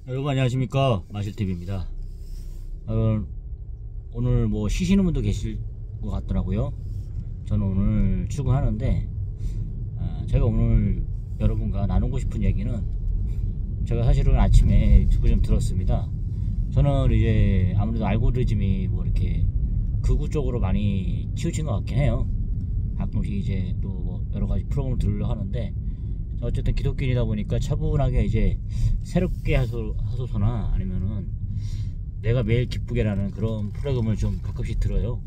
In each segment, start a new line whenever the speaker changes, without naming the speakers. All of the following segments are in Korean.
여러분 안녕하십니까, 마실TV입니다. 오늘 뭐 쉬시는 분도 계실 것 같더라고요. 저는 오늘 출근하는데 제가 오늘 여러분과 나누고 싶은 얘기는, 제가 사실은 아침에 유튜브 좀 들었습니다. 저는 이제 아무래도 알고리즘이 뭐 이렇게 극우 쪽으로 많이 치우친 것 같긴 해요. 가끔씩 이제 또 뭐 여러가지 프로그램을 들으려 하는데, 어쨌든 기독교인이다 보니까 차분하게 이제 새롭게 하소서나 아니면은 내가 매일 기쁘게라는 그런 프로그램을 좀 가끔씩 들어요.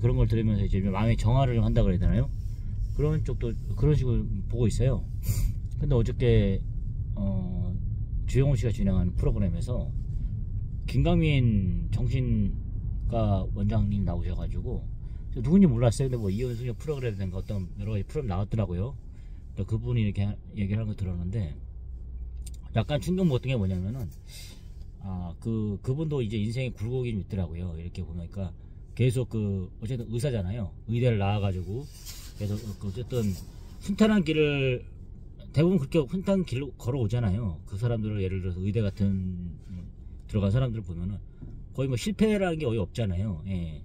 그런 걸 들으면서 이제 마음의 정화를 한다 그래야 되나요? 그런 쪽도 그런 식으로 보고 있어요. 근데 어저께 주영훈 씨가 진행한 프로그램에서 김강민 정신과 원장님 나오셔가지고, 누군지 몰랐어요. 근데 뭐 이현승의 프로그램이든가 어떤 여러가지 프로그램 나왔더라고요. 그분이 이렇게 얘기를 하는 거 들었는데 약간 충격 먹었던 게 뭐냐면은, 그분도 이제 인생의 굴곡이 좀 있더라고요. 이렇게 보니까 계속 어쨌든 의사잖아요. 의대를 나와가지고 계속 어쨌든 순탄한 길을, 대부분 그렇게 순탄한 길로 걸어오잖아요. 그 사람들을 예를 들어서 의대 같은 들어간 사람들을 보면은 거의 뭐 실패라는 게 거의 없잖아요. 예.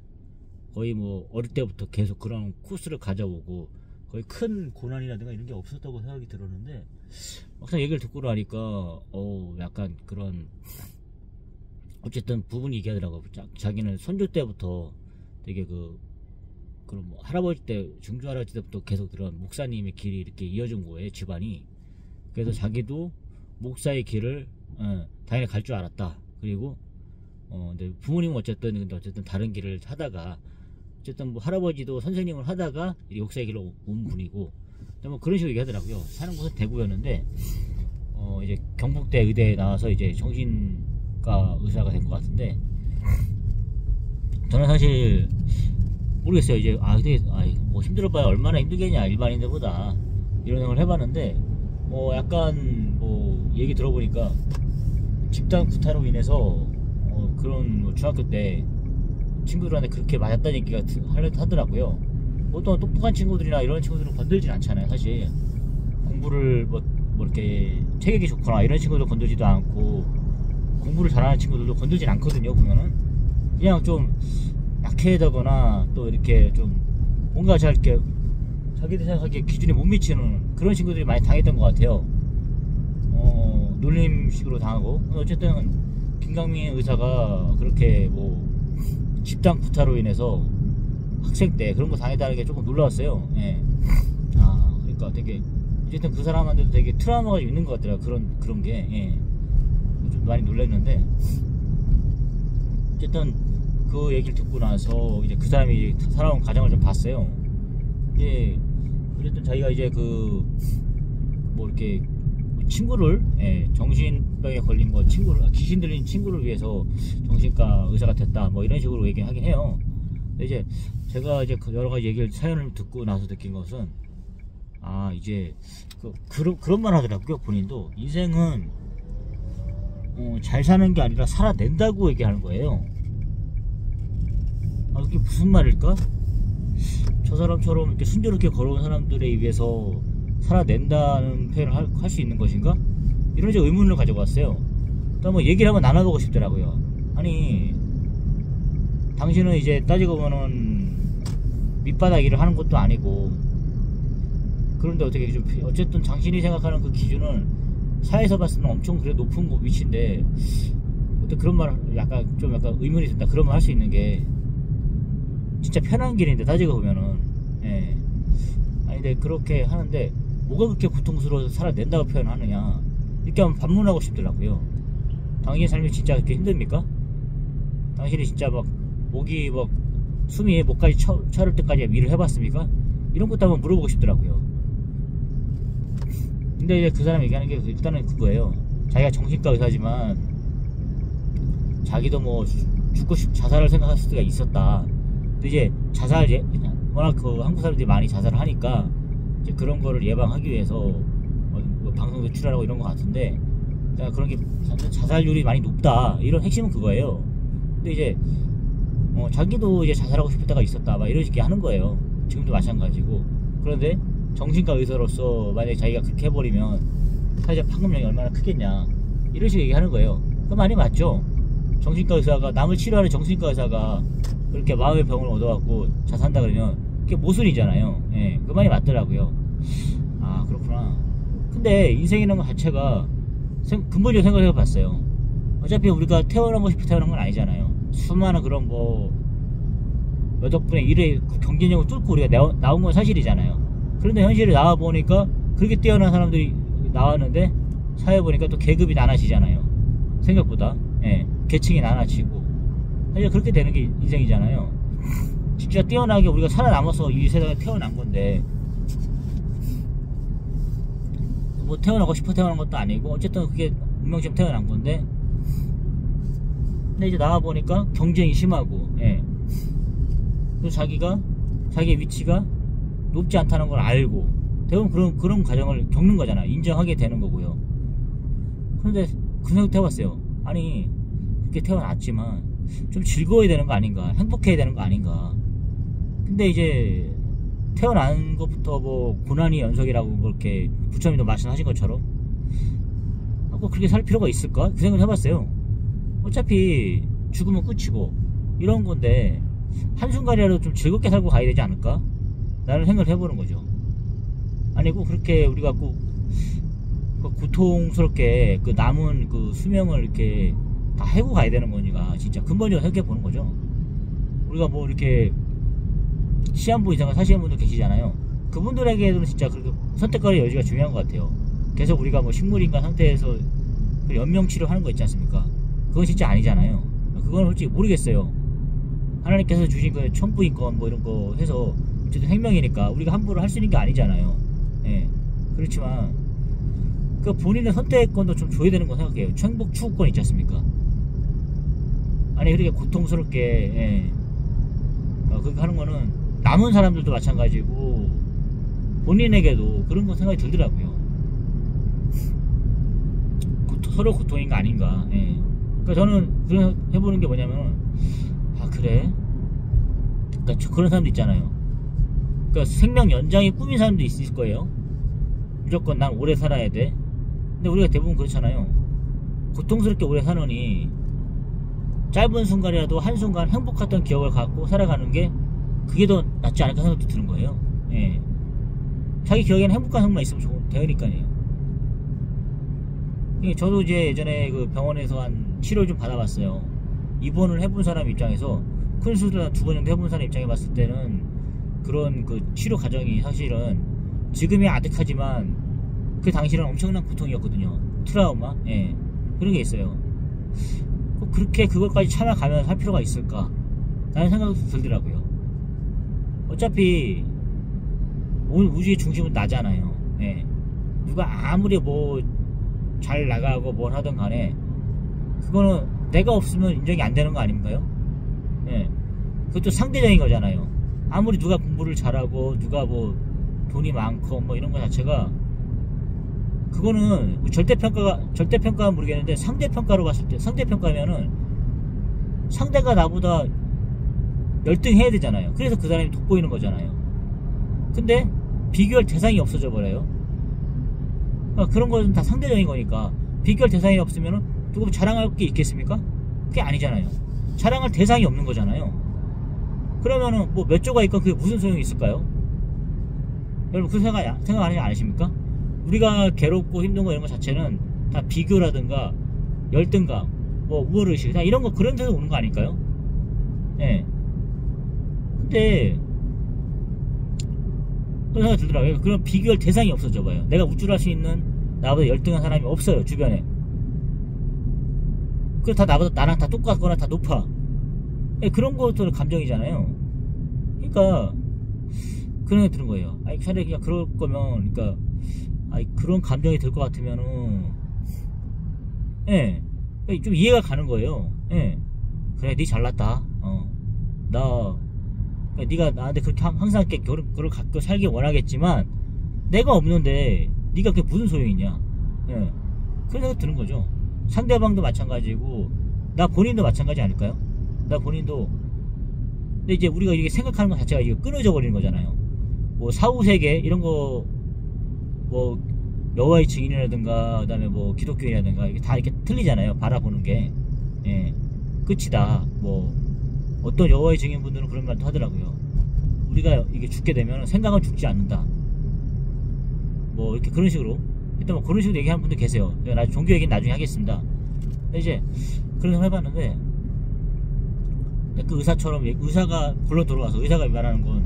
거의 뭐 어릴 때부터 계속 그런 코스를 가져오고 거의 큰 고난이라든가 이런 게 없었다고 생각이 들었는데, 막상 얘기를 듣고 나니까 약간 그런, 어쨌든 부분이 얘기하더라고요. 자기는 손주 때부터 되게 그런 뭐 할아버지 때, 증조 할아버지 때부터 계속 그런 목사님의 길이 이렇게 이어진 거예요, 집안이. 그래서 자기도 목사의 길을 당연히 갈 줄 알았다. 그리고 근데 부모님은 어쨌든 다른 길을 하다가, 어쨌든 뭐 할아버지도 선생님을 하다가 목사의 길로 온 분이고, 뭐 그런 식으로 얘기하더라고요. 사는 곳은 대구였는데 이제 경북대 의대에 나와서 이제 정신과 의사가 된 것 같은데, 저는 사실 모르겠어요. 이제 뭐 힘들어봐야 얼마나 힘들겠냐, 일반인들보다, 이런 생각을 해봤는데, 약간 뭐 얘기 들어보니까 집단 구타로 인해서 그런 뭐 중학교 때 친구들한테 그렇게 맞았다는 얘기가 하더라고요. 보통 똑똑한 친구들이나 이런 친구들은 건들진 않잖아요. 사실 공부를 뭐 이렇게 체격이 좋거나 이런 친구들 건들지도 않고, 공부를 잘하는 친구들도 건들진 않거든요. 보면은 그냥 좀 약해다거나 또 이렇게 좀 뭔가 잘 이렇게 자기들 생각하기에 기준에 못 미치는 그런 친구들이 많이 당했던 것 같아요. 놀림식으로 당하고. 어쨌든 김강민 의사가 그렇게 뭐 집단 구타로 인해서 학생 때 그런 거 당했다는 게 조금 놀라웠어요. 예. 그러니까 되게, 어쨌든 그 사람한테도 되게 트라우마가 있는 것 같더라고요. 그런 게. 예. 좀 많이 놀랐는데, 어쨌든 그 얘기를 듣고 나서 이제 그 사람이 살아온 과정을 좀 봤어요. 예. 어쨌든 자기가 이제 뭐 이렇게 친구를, 정신병에 걸린 귀신 들린 친구를 위해서 정신과 의사가 됐다, 뭐 이런 식으로 얘기하긴 해요. 근데 이제 제가 이제 여러 가지 사연을 듣고 나서 느낀 것은, 이제 그런 말 하더라고요. 본인도 인생은 잘 사는 게 아니라 살아낸다고 얘기하는 거예요. 그게 무슨 말일까? 저 사람처럼 이렇게 순조롭게 걸어온 사람들에 의해서 살아낸다는 표현을 할 수 있는 것인가? 이런 이제 의문을 가지고 왔어요. 또 뭐 얘기를 한번 나눠보고 싶더라고요. 아니, 당신은 이제 따지고 보면은 밑바닥 일을 하는 것도 아니고, 그런데 어쨌든 당신이 생각하는 그 기준은 사회에서 봤을 때는 엄청 그래 높은 위치인데, 어떤 그런 말을 약간 의문이 든다. 그런 말 할 수 있는 게 진짜 편한 길인데, 따지고 보면은. 예. 근데 그렇게 하는데 뭐가 그렇게 고통스러워서 살아낸다고 표현하느냐, 이렇게 한번 반문하고 싶더라고요. 당신의 삶이 진짜 그렇게 힘듭니까? 당신이 진짜 숨이 목까지 차올 때까지 일을 해봤습니까? 이런 것도 한번 물어보고 싶더라고요. 근데 이제 그 사람이 얘기하는 게 일단은 그거예요. 자기가 정신과 의사지만 자기도 뭐 자살을 생각했을 때가 있었다. 근데 이제 워낙 한국 사람들이 많이 자살을 하니까 이제 그런 거를 예방하기 위해서 뭐 방송에 출연하고 이런 거 같은데, 그런 게 자살률이 많이 높다, 이런 핵심은 그거예요. 근데 이제 자기도 이제 자살하고 싶을 때가 있었다, 막 이런 식으로 하는 거예요. 지금도 마찬가지고. 그런데 정신과 의사로서 만약에 자기가 그렇게 해버리면 사회적 판금력이 얼마나 크겠냐. 이런 식으로 얘기하는 거예요. 그 말이 맞죠. 정신과 의사가, 남을 치료하는 정신과 의사가 그렇게 마음의 병을 얻어갖고 자살한다 그러면 그게 모순이잖아요. 예, 그 말이 맞더라고요. 아, 그렇구나. 근데 인생이라는 것 자체가 근본적으로 생각해 봤어요. 어차피 우리가 태어나고 싶어 태어난 건 아니잖아요. 수많은 그런 뭐 몇 덕분에 일의 경쟁력을 뚫고 우리가 나온 건 사실이잖아요. 그런데 현실에 나와보니까 그렇게 뛰어난 사람들이 나왔는데 사회 보니까 또 계급이 나눠지잖아요. 생각보다. 예, 계층이 나눠지고 사실 그렇게 되는 게 인생이잖아요. 진짜 뛰어나게 우리가 살아남아서 이 세상에 태어난 건데 뭐 태어나고 싶어 태어난 것도 아니고 어쨌든 그게 운명처럼 태어난 건데, 근데 이제 나와보니까 경쟁이 심하고, 예, 또 자기의 위치가 높지 않다는 걸 알고 대부분 그런 과정을 겪는 거잖아요. 인정하게 되는 거고요. 그런데 그 생각 해봤어요. 아니, 그렇게 태어났지만 좀 즐거워야 되는 거 아닌가, 행복해야 되는 거 아닌가. 근데 이제 태어난 것부터 뭐 고난이 연속이라고 그렇게 부처님도 말씀하신 것처럼 뭐 그렇게 살 필요가 있을까? 그 생각을 해봤어요. 어차피 죽으면 끝이고 이런 건데 한순간이라도 좀 즐겁게 살고 가야 되지 않을까? 라는 생각을 해보는 거죠. 아니고 그렇게 우리가 꼭 고통스럽게 그 남은 그 수명을 이렇게 다 해고 가야 되는 거니까 진짜 근본적으로 생각해 보는 거죠. 우리가 뭐 이렇게 시한부 이상을 사시는 분들 계시잖아요. 그분들에게는 진짜 그렇게 선택권의 여지가 중요한 것 같아요. 계속 우리가 뭐 식물인간 상태에서 그 연명치료 하는 거 있지 않습니까? 그건 진짜 아니잖아요. 그건 솔직히 모르겠어요. 하나님께서 주신 그 천부인권 뭐 이런 거 해서 어쨌든 생명이니까 우리가 함부로 할 수 있는 게 아니잖아요. 예. 그렇지만 그 본인의 선택권도 좀 줘야 되는 거 생각해요. 행복 추구권 있지 않습니까? 아니 그렇게 고통스럽게, 예, 그렇게 하는 거는 남은 사람들도 마찬가지고 본인에게도 그런 거 생각이 들더라고요. 서로 고통인 거 아닌가. 예. 그러니까 저는 그런 해보는 게 뭐냐면, 아 그래? 그러니까 그런 사람도 있잖아요. 그러니까 생명 연장이 꿈인 사람도 있을 거예요. 무조건 난 오래 살아야 돼. 근데 우리가 대부분 그렇잖아요. 고통스럽게 오래 사느니 짧은 순간이라도 한순간 행복했던 기억을 갖고 살아가는 게 그게 더 낫지 않을까 생각도 드는 거예요. 예. 자기 기억에는 행복한 생각만 있으면 되니까요. 저도 이제 예전에 그 병원에서 한 치료 좀 받아봤어요. 입원을 해본 사람 입장에서, 큰 수술 한 2번 정도 해본 사람 입장에 봤을 때는 그런 그 치료 과정이 사실은 지금이 아득하지만 그 당시는 엄청난 고통이었거든요. 트라우마, 예, 그런 게 있어요. 꼭 그렇게 그것까지 참아가면서 할 필요가 있을까 라는 생각도 들더라고요. 어차피 우주의 중심은 나잖아요. 예. 누가 아무리 뭐 잘 나가고 뭘 하든 간에 그거는 내가 없으면 인정이 안 되는 거 아닌가요? 예. 그것도 상대적인 거잖아요. 아무리 누가 공부를 잘하고 누가 뭐 돈이 많고 뭐 이런 거 자체가, 그거는 절대평가가 모르겠는데 상대평가로 봤을 때, 상대평가면은 상대가 나보다 열등 해야 되잖아요. 그래서 그 사람이 돋보이는 거잖아요. 근데 비교할 대상이 없어져 버려요. 그러니까 그런 것은 다 상대적인 거니까 비교할 대상이 없으면은 누구 자랑할 게 있겠습니까? 그게 아니잖아요. 자랑할 대상이 없는 거잖아요. 그러면은 뭐 몇 조가 있건 그게 무슨 소용이 있을까요? 여러분 그 생각 안 하십니까? 우리가 괴롭고 힘든 거 이런 거 자체는 다 비교라든가 열등감, 뭐 우월의식, 다 이런 거 그런 데서 오는 거 아닐까요? 예. 근데 또 생각이 들더라고요. 그런 비교할 대상이 없어져 봐요. 내가 우쭐할 수 있는 나보다 열등한 사람이 없어요, 주변에. 그 다 나랑 다 똑같거나 다 높아. 예, 그런 것도 감정이잖아요. 그러니까 그런 생각이 드는 거예요. 아니 차라리 그냥 그럴 거면, 그러니까 아니 그런 감정이 들 것 같으면은, 예, 좀 이해가 가는 거예요. 예, 그래 니 잘났다. 네가 나한테 그렇게 항상 이렇게 그걸 갖고 살길 원하겠지만 내가 없는데 네가 그게 무슨 소용이냐. 예, 그런 생각 드는 거죠. 상대방도 마찬가지고 나 본인도 마찬가지 아닐까요? 나 본인도. 근데 이제 우리가 이게 생각하는 것 자체가 이게 끊어져 버리는 거잖아요. 뭐 사후세계 이런 거 뭐 여호와의 증인이라든가 그다음에 뭐 기독교인이라든가 이게 다 이렇게 틀리잖아요. 바라보는 게. 예. 끝이다. 뭐 어떤 여호와의 증인분들은 그런 말도 하더라고요. 우리가 이게 죽게 되면 생각은 죽지 않는다. 뭐 이렇게 그런 식으로 일단 뭐 그런 식으로 얘기하는 분들 계세요. 제가 종교 얘기는 나중에 하겠습니다. 근데 이제 그런 걸 해봤는데 그 의사처럼 의사가 굴러 들어와서 의사가 말하는 건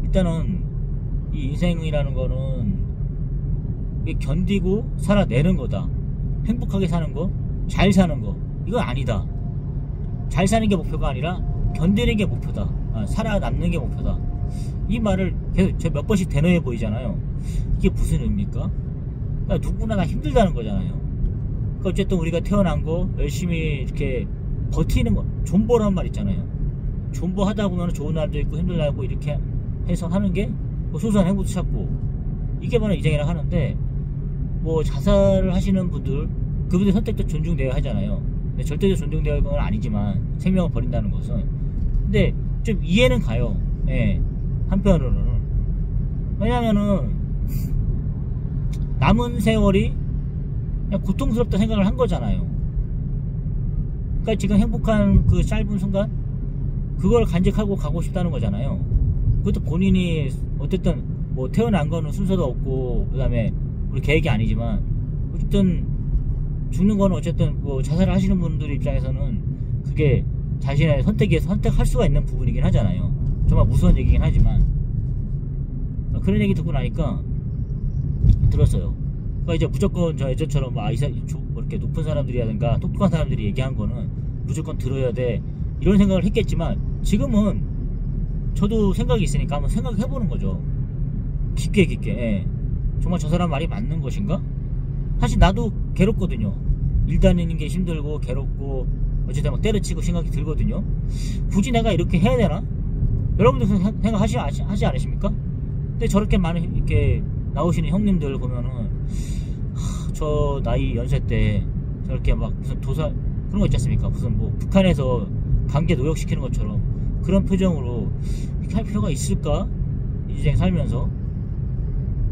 일단은 이 인생이라는 거는 견디고 살아내는 거다. 행복하게 사는 거, 잘 사는 거 이건 아니다. 잘 사는 게 목표가 아니라 견디는 게 목표다. 살아남는 게 목표다. 이 말을 계속 저 몇 번씩 대놓여 보이잖아요. 이게 무슨 의미입니까? 그러니까 누구나 다 힘들다는 거잖아요. 그러니까 어쨌든 우리가 태어난 거 열심히 이렇게 버티는 거, 존버라는 말 있잖아요. 존버 하다 보면 좋은 날도 있고 힘든 날도 이렇게 해서 하는 게 뭐 소소한 행복도 찾고 이게 바로 인생이라고 하는데 뭐 자살을 하시는 분들 그분들 선택도 존중되어야 하잖아요. 근데 절대로 존중되어야 할 건 아니지만 생명을 버린다는 것은 근데 좀 이해는 가요. 예. 한편으로는 왜냐면은 남은 세월이 그냥 고통스럽다 생각을 한 거잖아요. 그러니까 지금 행복한 그 짧은 순간 그걸 간직하고 가고 싶다는 거잖아요. 그것도 본인이 어쨌든 뭐 태어난 거는 순서도 없고 그 다음에 우리 계획이 아니지만 어쨌든 죽는 거는 어쨌든 뭐 자살을 하시는 분들 입장에서는 그게 자신의 선택에서 선택할 수가 있는 부분이긴 하잖아요. 정말 무서운 얘기긴 하지만 그런 얘기 듣고 나니까 들었어요. 그러니까 이제 무조건 저 예전처럼 뭐 이렇게 높은 사람들이라든가 똑똑한 사람들이 얘기한 거는 무조건 들어야 돼 이런 생각을 했겠지만 지금은 저도 생각이 있으니까 한번 생각해보는 거죠. 깊게 예. 정말 저 사람 말이 맞는 것인가? 사실 나도 괴롭거든요. 일 다니는 게 힘들고 괴롭고 어쨌든 막 때려치고 생각이 들거든요. 굳이 내가 이렇게 해야 되나? 여러분들 생각하지 않으십니까? 근데 저렇게 많은 이렇게 나오시는 형님들 보면은 저 나이 연세 때 저렇게 막 무슨 도사 그런 거 있지 않습니까? 무슨 뭐 북한에서 강제 노역시키는 것처럼 그런 표정으로 이렇게 할 필요가 있을까? 인생 살면서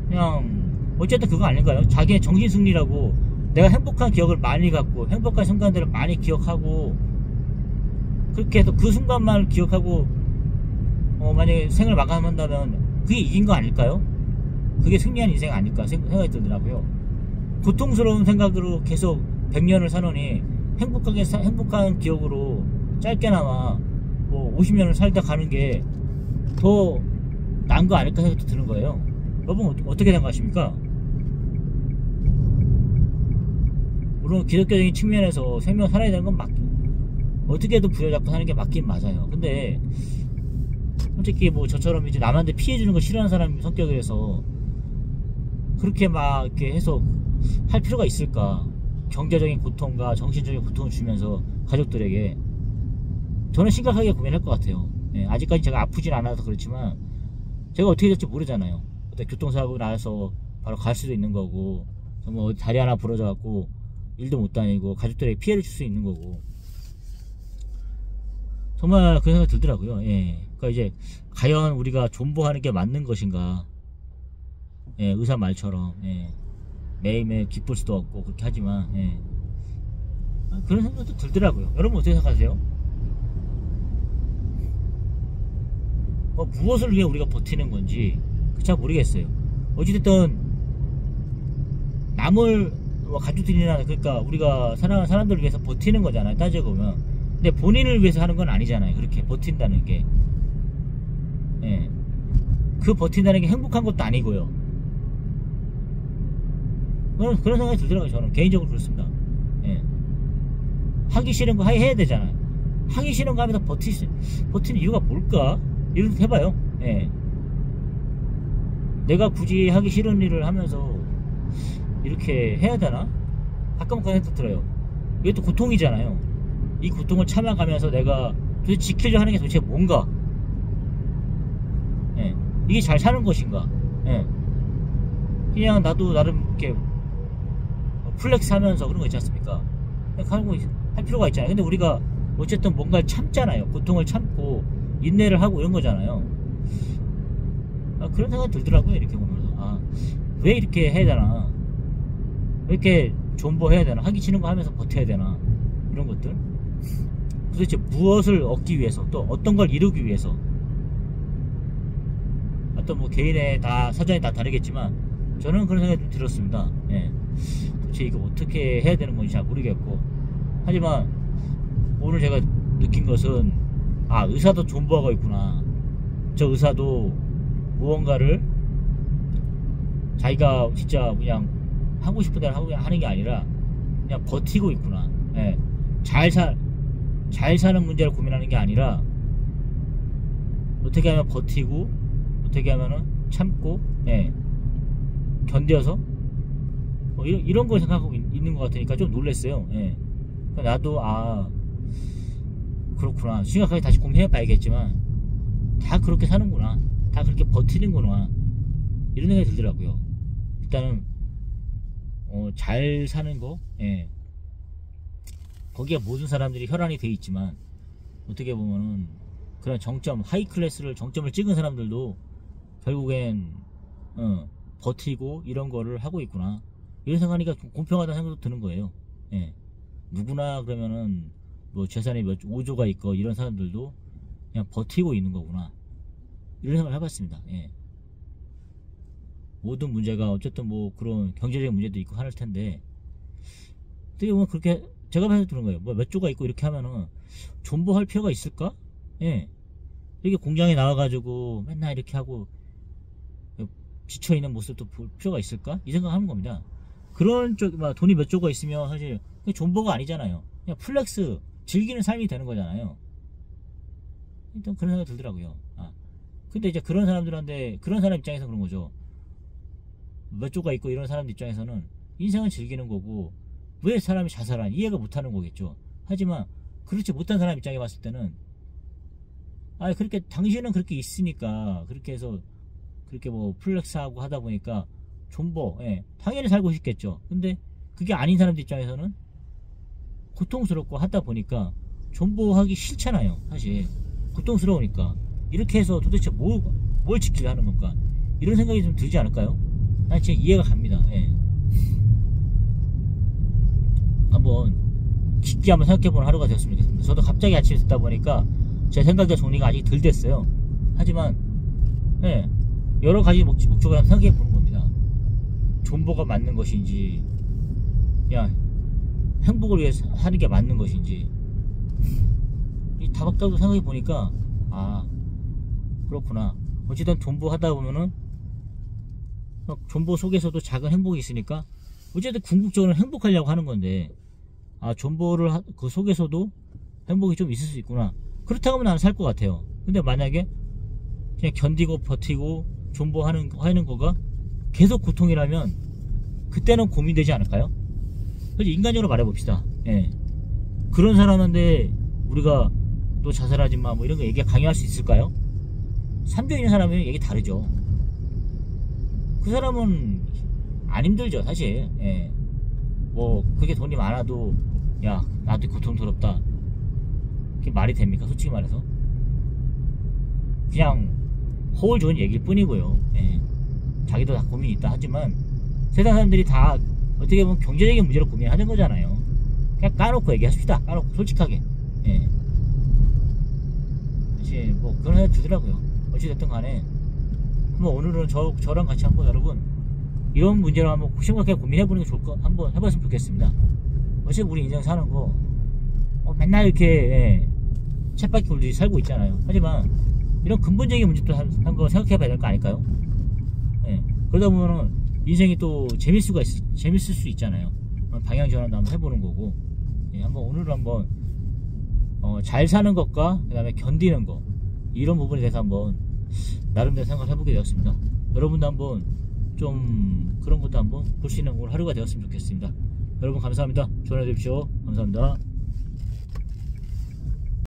그냥 어쨌든 그거 아닌가요? 자기의 정신승리라고 내가 행복한 기억을 많이 갖고 행복한 순간들을 많이 기억하고 그렇게 해서 그 순간만 기억하고 만약에 생을 마감한다면 그게 이긴 거 아닐까요? 그게 승리한 인생 아닐까 생각이 들더라고요. 고통스러운 생각으로 계속 100년을 사느니 행복한 기억으로 짧게나마 뭐 50년을 살다 가는 게 더 나은 거 아닐까 생각이 드는 거예요. 여러분 어떻게 생각하십니까? 물론 기독교적인 측면에서 생명 살아야 되는 건 어떻게든 부여잡고 사는 게 맞긴 맞아요. 근데 솔직히 뭐 저처럼 이제 남한테 피해주는 거 싫어하는 사람 성격이라서 그렇게 막 이렇게 해서 할 필요가 있을까? 경제적인 고통과 정신적인 고통을 주면서 가족들에게 저는 심각하게 고민할 것 같아요. 예, 아직까지 제가 아프진 않아서 그렇지만 제가 어떻게 될지 모르잖아요. 교통사고 나서 바로 갈 수도 있는 거고 뭐 다리 하나 부러져 갖고 일도 못 다니고 가족들에게 피해를 줄 수 있는 거고 정말 그런 생각이 들더라고요. 예. 그러니까 이제 과연 우리가 존버하는 게 맞는 것인가? 예, 의사 말처럼 예. 매일매일 기쁠 수도 없고 그렇게 하지만 예. 그런 생각도 들더라고요. 여러분 어떻게 생각하세요? 무엇을 위해 우리가 버티는 건지 잘 모르겠어요. 어찌됐든 남을 가족들이나 그러니까 우리가 사랑하는 사람들을 위해서 버티는 거잖아요. 따지고 보면. 근데 본인을 위해서 하는 건 아니잖아요. 그렇게 버틴다는 게. 예. 그 버틴다는 게 행복한 것도 아니고요. 그런 생각이 들더라고요. 저는 개인적으로 그렇습니다. 예. 하기 싫은 거 해야 되잖아요. 하기 싫은 거 하면서 버티는 이유가 뭘까? 이런 생각 해봐요. 예. 내가 굳이 하기 싫은 일을 하면서 이렇게 해야 되나? 가끔 그런 생각 들어요. 이게 또 고통이잖아요. 이 고통을 참아가면서 내가 도대체 지키려 하는 게 도대체 뭔가? 예. 이게 잘 사는 것인가? 예. 그냥 나도 나름 이렇게 플렉스 하면서 그런 거 있지 않습니까? 할 필요가 있잖아요. 근데 우리가 어쨌든 뭔가를 참잖아요. 고통을 참고 인내를 하고 이런 거잖아요. 그런 생각이 들더라고요. 이렇게 보면서 왜 이렇게 해야 되나? 왜 이렇게 존버해야 되나, 하기 싫은 거 하면서 버텨야 되나, 이런 것들. 도대체 무엇을 얻기 위해서, 또 어떤 걸 이루기 위해서. 어떤 뭐 개인의 다 사정이 다 다르겠지만 저는 그런 생각이 좀 들었습니다. 예. 도대체 이거 어떻게 해야 되는 건지 잘 모르겠고, 하지만 오늘 제가 느낀 것은, 아, 의사도 존버하고 있구나. 저 의사도 무언가를 자기가 진짜 그냥 하고 싶은 대로 하는 게 아니라 그냥 버티고 있구나. 예. 잘 사는 문제를 고민하는 게 아니라 어떻게 하면 버티고, 어떻게 하면은 참고, 예, 견뎌서 이런 걸 생각하고 있는 것 같으니까 좀 놀랬어요. 예. 나도, 아, 그렇구나, 심각하게 다시 고민해 봐야겠지만 다 그렇게 사는구나, 다 그렇게 버티는구나, 이런 생각이 들더라고요. 일단은 잘 사는 거, 예, 거기에 모든 사람들이 혈안이 돼 있지만 어떻게 보면은 그런 정점, 하이 클래스를 정점을 찍은 사람들도 결국엔 버티고 이런 거를 하고 있구나, 이런 생각하니까 공평하다는 생각도 드는 거예요. 예. 누구나 그러면은 뭐 재산이 5조가 있고 이런 사람들도 그냥 버티고 있는 거구나, 이런 생각을 해봤습니다. 예. 모든 문제가 어쨌든 뭐 그런 경제적인 문제도 있고 할 텐데, 어떻게 보면 그렇게 제가 봐서 드는 거예요. 뭐 몇 조가 있고 이렇게 하면은 존버할 필요가 있을까? 예. 이렇게 공장에 나와가지고 맨날 이렇게 하고 지쳐있는 모습도 볼 필요가 있을까? 이 생각하는 겁니다. 그런 쪽, 막 돈이 몇 조가 있으면 사실 존버가 아니잖아요. 그냥 플렉스, 즐기는 삶이 되는 거잖아요. 일단 그런 생각이 들더라고요. 아, 근데 이제 그런 사람들한테, 그런 사람 입장에서 그런 거죠. 몇 조가 있고 이런 사람들 입장에서는 인생은 즐기는 거고, 왜 사람이 자살하니 이해가 못하는 거겠죠. 하지만 그렇지 못한 사람 입장에 봤을 때는, 아, 그렇게 당신은 그렇게 있으니까 그렇게 해서 그렇게 뭐 플렉스하고 하다 보니까 존버, 예, 당연히 살고 싶겠죠. 근데 그게 아닌 사람들 입장에서는 고통스럽고 하다 보니까 존버하기 싫잖아요. 사실 고통스러우니까. 이렇게 해서 도대체 뭘 지키려 하는 건가, 이런 생각이 좀 들지 않을까요? 난 진짜 이해가 갑니다. 예. 한번 깊게 한번 생각해보는 하루가 되었으면 좋겠습니다. 저도 갑자기 아침에 듣다 보니까 제 생각과 정리가 아직 덜 됐어요. 하지만, 예, 여러 가지 목적을 생각해보는 겁니다. 존버가 맞는 것인지, 야, 행복을 위해 하는 게 맞는 것인지, 이 다박다박 생각해보니까, 아, 그렇구나. 어쨌든 존버 하다 보면은 존버 속에서도 작은 행복이 있으니까 어쨌든 궁극적으로 행복하려고 하는 건데, 아, 존버를 그 속에서도 행복이 좀 있을 수 있구나. 그렇다고 하면 나는 살 것 같아요. 근데 만약에 그냥 견디고 버티고 존버하는 거가 계속 고통이라면 그때는 고민되지 않을까요? 그래서 인간적으로 말해봅시다. 예. 그런 사람한테 우리가 또 자살하지 마 뭐 이런 거 얘기 강요할 수 있을까요? 산병 있는 사람은 얘기 다르죠. 그 사람은 안 힘들죠, 사실. 예. 뭐 그게 돈이 많아도, 야, 나도 고통스럽다, 그게 말이 됩니까? 솔직히 말해서 그냥 허울 좋은 얘기일 뿐이고요. 예. 자기도 다 고민이 있다 하지만 세상 사람들이 다 어떻게 보면 경제적인 문제로 고민하는 거잖아요. 그냥 까놓고 얘기합시다. 까놓고 솔직하게. 예. 사실 뭐 그런 생각이 들더라고요. 어찌됐든 간에 뭐 오늘은 저랑 같이 한번 여러분 이런 문제를 한번 심각하게 고민해보는 게 좋을 거, 한번 해봤으면 좋겠습니다. 어차피 우리 인생 사는 거 맨날 이렇게, 예, 쳇바퀴 돌듯이 살고 있잖아요. 하지만 이런 근본적인 문제도 한번 생각해봐야 될 거 아닐까요? 예. 그러다 보면은 인생이 또 재밌을 수 있잖아요. 방향 전환도 한번 해보는 거고, 예, 한번 오늘은 한번 잘 사는 것과 그 다음에 견디는 거, 이런 부분에 대해서 한번 나름대로 생각을 해보게 되었습니다. 여러분도 한번 좀 그런 것도 한번 볼 수 있는 오늘 하루가 되었으면 좋겠습니다. 여러분 감사합니다. 좋은 하루 되십시오. 감사합니다.